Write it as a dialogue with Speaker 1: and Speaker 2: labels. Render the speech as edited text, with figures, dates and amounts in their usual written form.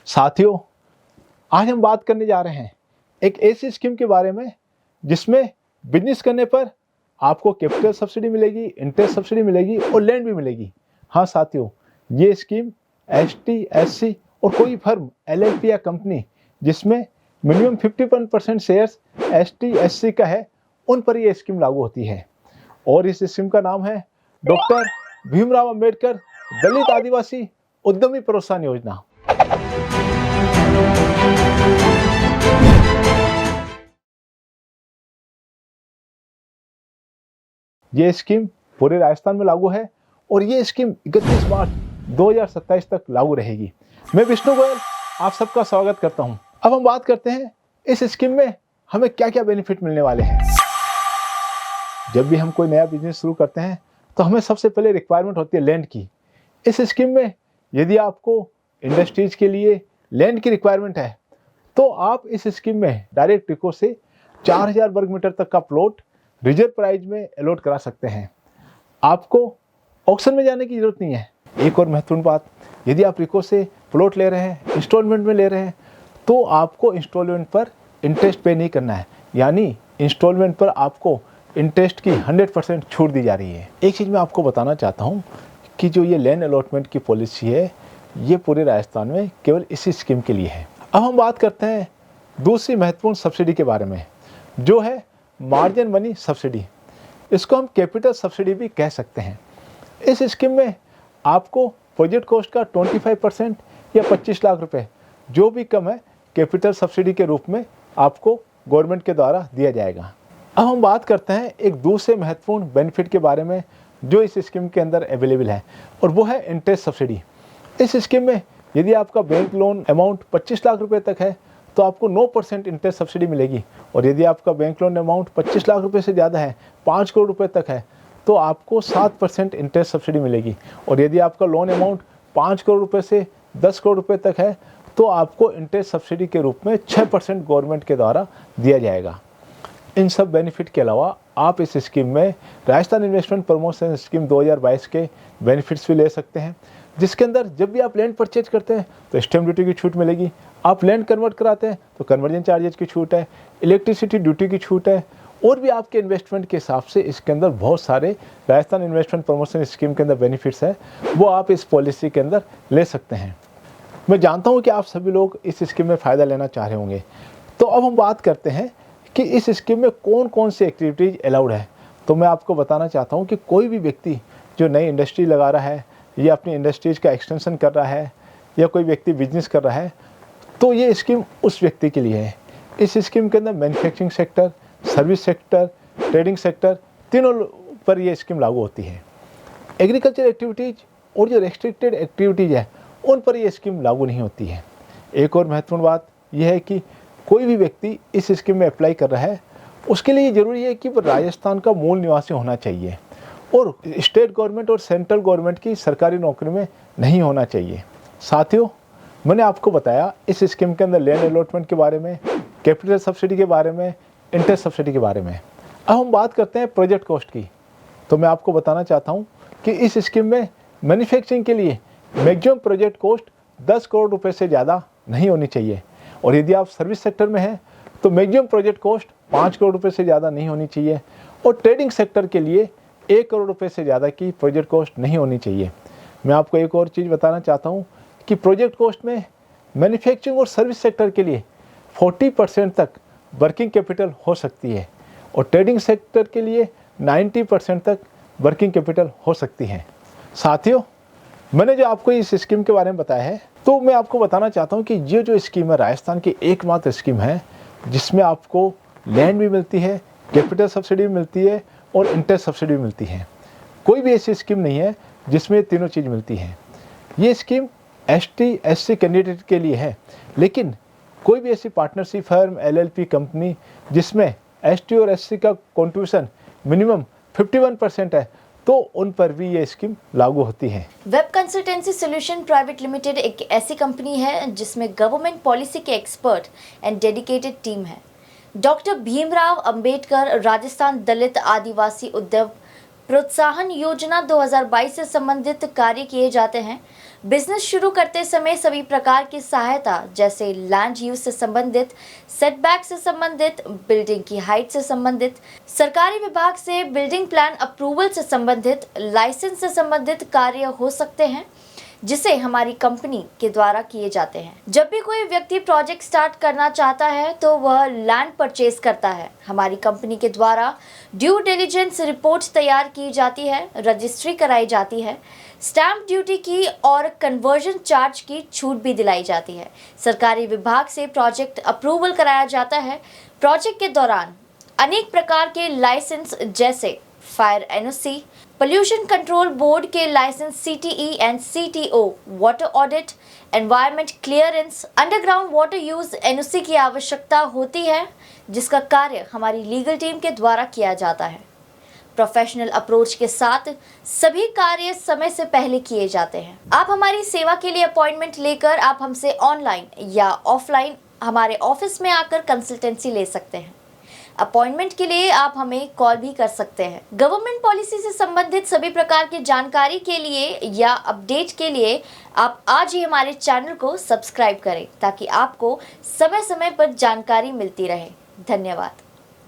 Speaker 1: साथियों, आज हम बात करने जा रहे हैं एक ऐसी स्कीम के बारे में जिसमें बिजनेस करने पर आपको कैपिटल सब्सिडी मिलेगी, इंटरेस्ट सब्सिडी मिलेगी और लैंड भी मिलेगी। हाँ साथियों, ये स्कीम एसटी, एससी और कोई फर्म, एलएलपी या कंपनी जिसमें मिनिमम 51% शेयर्स एसटी, एससी का है, उन पर यह स्कीम लागू होती है। और इस स्कीम का नाम है डॉक्टर भीमराव अंबेडकर दलित आदिवासी उद्यमी प्रोत्साहन योजना। ये स्कीम पूरे राजस्थान में लागू है और ये स्कीम 31 मार्च 2027 तक लागू रहेगी। मैं विष्णु गोयल आप सबका स्वागत करता हूं। अब हम बात करते हैं इस स्कीम में हमें क्या क्या बेनिफिट मिलने वाले हैं। जब भी हम कोई नया बिजनेस शुरू करते हैं तो हमें सबसे पहले रिक्वायरमेंट होती है लैंड की। इस स्कीम में यदि आपको इंडस्ट्रीज के लिए लैंड की रिक्वायरमेंट है तो आप इस स्कीम में डायरेक्ट रिको से 4000 वर्ग मीटर तक का प्लॉट रिजर्व प्राइस में अलॉट करा सकते हैं। आपको ऑक्शन में जाने की जरूरत नहीं है। एक और महत्वपूर्ण बात, यदि आप रिको से प्लॉट ले रहे हैं, इंस्टॉलमेंट में ले रहे हैं, तो आपको इंस्टॉलमेंट पर इंटरेस्ट पे नहीं करना है, यानी इंस्टॉलमेंट पर आपको इंटरेस्ट की 100% छूट दी जा रही है। एक चीज़ मैं आपको बताना चाहता हूँ कि जो ये लैंड अलॉटमेंट की पॉलिसी है, ये पूरे राजस्थान में केवल इसी स्कीम के लिए है। अब हम बात करते हैं दूसरी महत्वपूर्ण सब्सिडी के बारे में, जो है मार्जिन मनी सब्सिडी। इसको हम कैपिटल सब्सिडी भी कह सकते हैं। इस स्कीम में आपको प्रोजेक्ट कॉस्ट का 25% या 25 लाख रुपए जो भी कम है, कैपिटल सब्सिडी के रूप में आपको गवर्नमेंट के द्वारा दिया जाएगा। अब हम बात करते हैं एक दूसरे महत्वपूर्ण बेनिफिट के बारे में जो इस स्कीम के अंदर अवेलेबल है, और वो है इंटरेस्ट सब्सिडी। इस स्कीम में यदि आपका बैंक लोन अमाउंट 25 लाख रुपए तक है तो आपको 9% इंटरेस्ट सब्सिडी मिलेगी, और यदि आपका बैंक लोन अमाउंट 25 लाख रुपए से ज़्यादा है, 5 करोड़ रुपए तक है, तो आपको 7% इंटरेस्ट सब्सिडी मिलेगी, और यदि आपका लोन अमाउंट 5 करोड़ रुपए से 10 करोड़ रुपए तक है तो आपको इंटरेस्ट सब्सिडी के रूप में 6% गवर्नमेंट के द्वारा दिया जाएगा। इन सब बेनिफिट के अलावा आप इस स्कीम में राजस्थान इन्वेस्टमेंट प्रमोशन स्कीम 2022 के बेनिफिट्स भी ले सकते हैं, जिसके अंदर जब भी आप लैंड परचेज करते हैं तो स्टैम्प ड्यूटी की छूट मिलेगी। आप लैंड कन्वर्ट कराते हैं तो कन्वर्जन चार्जेस की छूट है, इलेक्ट्रिसिटी ड्यूटी की छूट है, और भी आपके इन्वेस्टमेंट के हिसाब से इसके अंदर बहुत सारे राजस्थान इन्वेस्टमेंट प्रमोशन स्कीम के अंदर बेनिफिट्स है, वो आप इस पॉलिसी के अंदर ले सकते हैं। मैं जानता हूँ कि आप सभी लोग इस स्कीम में फ़ायदा लेना चाह रहे होंगे। तो अब हम बात करते हैं कि इस स्कीम में कौन कौन सी एक्टिविटीज़ अलाउड है। तो मैं आपको बताना चाहता हूँ कि कोई भी व्यक्ति जो नई इंडस्ट्री लगा रहा है या अपनी इंडस्ट्रीज का एक्सटेंशन कर रहा है या कोई व्यक्ति बिजनेस कर रहा है, तो ये स्कीम उस व्यक्ति के लिए है। इस स्कीम के अंदर manufacturing sector, service sector, trading sector, तीनों पर ये स्कीम लागू होती है। एग्रीकल्चर एक्टिविटीज़ और जो रेस्ट्रिक्टेड एक्टिविटीज़ है उन पर ये स्कीम लागू नहीं होती है। एक और महत्वपूर्ण बात यह है कि कोई भी व्यक्ति इस स्कीम में अप्लाई कर रहा है, उसके लिए ज़रूरी है कि वो राजस्थान का मूल निवासी होना चाहिए और स्टेट गवर्नमेंट और सेंट्रल गवर्नमेंट की सरकारी नौकरी में नहीं होना चाहिए। साथियों, मैंने आपको बताया इस स्कीम के अंदर लैंड अलॉटमेंट के बारे में, कैपिटल सब्सिडी के बारे में, इंटरेस्ट सब्सिडी के बारे में। अब हम बात करते हैं प्रोजेक्ट कॉस्ट की। तो मैं आपको बताना चाहता हूँ कि इस स्कीम में मैन्युफैक्चरिंग के लिए मैक्सिमम प्रोजेक्ट कॉस्ट 10 करोड़ रुपए से ज़्यादा नहीं होनी चाहिए, और यदि आप सर्विस सेक्टर में हैं तो मैक्सिमम प्रोजेक्ट कॉस्ट 5 करोड़ रुपए से ज़्यादा नहीं होनी चाहिए, और ट्रेडिंग सेक्टर के लिए 1 करोड़ रुपए से ज़्यादा की प्रोजेक्ट कॉस्ट नहीं होनी चाहिए। मैं आपको एक और चीज़ बताना चाहता हूँ कि प्रोजेक्ट कॉस्ट में मैन्युफैक्चरिंग और सर्विस सेक्टर के लिए 40% तक वर्किंग कैपिटल हो सकती है, और ट्रेडिंग सेक्टर के लिए 90% तक वर्किंग कैपिटल हो सकती है। साथियों, मैंने जो आपको इस स्कीम के बारे में बताया है, तो मैं आपको बताना चाहता हूँ कि ये जो स्कीम है राजस्थान की एकमात्र स्कीम है जिसमें आपको लैंड भी मिलती है, कैपिटल सब्सिडी भी मिलती है और इंटरेस्ट सब्सिडी भी मिलती है। कोई भी ऐसी स्कीम नहीं है जिसमें तीनों चीज़ मिलती है। ये स्कीम एसटी, एससी कैंडिडेट के लिए है, लेकिन कोई भी ऐसी पार्टनरशिप फर्म, एलएलपी कंपनी जिसमें एसटी और एससी का कॉन्ट्रीब्यूशन मिनिमम 51% है, तो उन पर भी ये स्कीम लागू होती है।
Speaker 2: Web consultancy solution private limited एक ऐसी कंपनी है जिसमें गवर्नमेंट पॉलिसी के एक्सपर्ट एंड डेडिकेटेड टीम है। डॉक्टर भीमराव अंबेडकर राजस्थान दलित आदिवासी उद्यम प्रोत्साहन योजना 2022 से संबंधित कार्य किए जाते हैं। बिजनेस शुरू करते समय सभी प्रकार की सहायता जैसे लैंड यूज से संबंधित, सेटबैक से संबंधित, बिल्डिंग की हाइट से संबंधित, सरकारी विभाग से बिल्डिंग प्लान अप्रूवल से संबंधित, लाइसेंस से संबंधित कार्य हो सकते हैं जिसे हमारी कंपनी के द्वारा किए जाते हैं। जब भी कोई व्यक्ति प्रोजेक्ट स्टार्ट करना चाहता है तो वह लैंड परचेज करता है। हमारी कंपनी के द्वारा ड्यू डिलिजेंस रिपोर्ट तैयार की जाती है, रजिस्ट्री कराई जाती है, स्टैंप ड्यूटी की और कन्वर्जन चार्ज की छूट भी दिलाई जाती है। सरकारी विभाग से प्रोजेक्ट अप्रूवल कराया जाता है। प्रोजेक्ट के दौरान अनेक प्रकार के लाइसेंस जैसे fire NOC, pollution control board के licence CTE and CTO, water audit, environment clearance, underground water use NOC की आवश्यकता होती है, जिसका कार्य हमारी लीगल टीम के द्वारा किया जाता है। प्रोफेशनल अप्रोच के साथ सभी कार्य समय से पहले किए जाते हैं। आप हमारी सेवा के लिए अपॉइंटमेंट लेकर आप हमसे ऑनलाइन या ऑफलाइन हमारे ऑफिस में आकर कंसल्टेंसी ले सकते हैं। अपॉइंटमेंट के लिए आप हमें कॉल भी कर सकते हैं। गवर्नमेंट पॉलिसी से संबंधित सभी प्रकार की जानकारी के लिए या अपडेट के लिए आप आज ही हमारे चैनल को सब्सक्राइब करें ताकि आपको समय समय पर जानकारी मिलती रहे। धन्यवाद।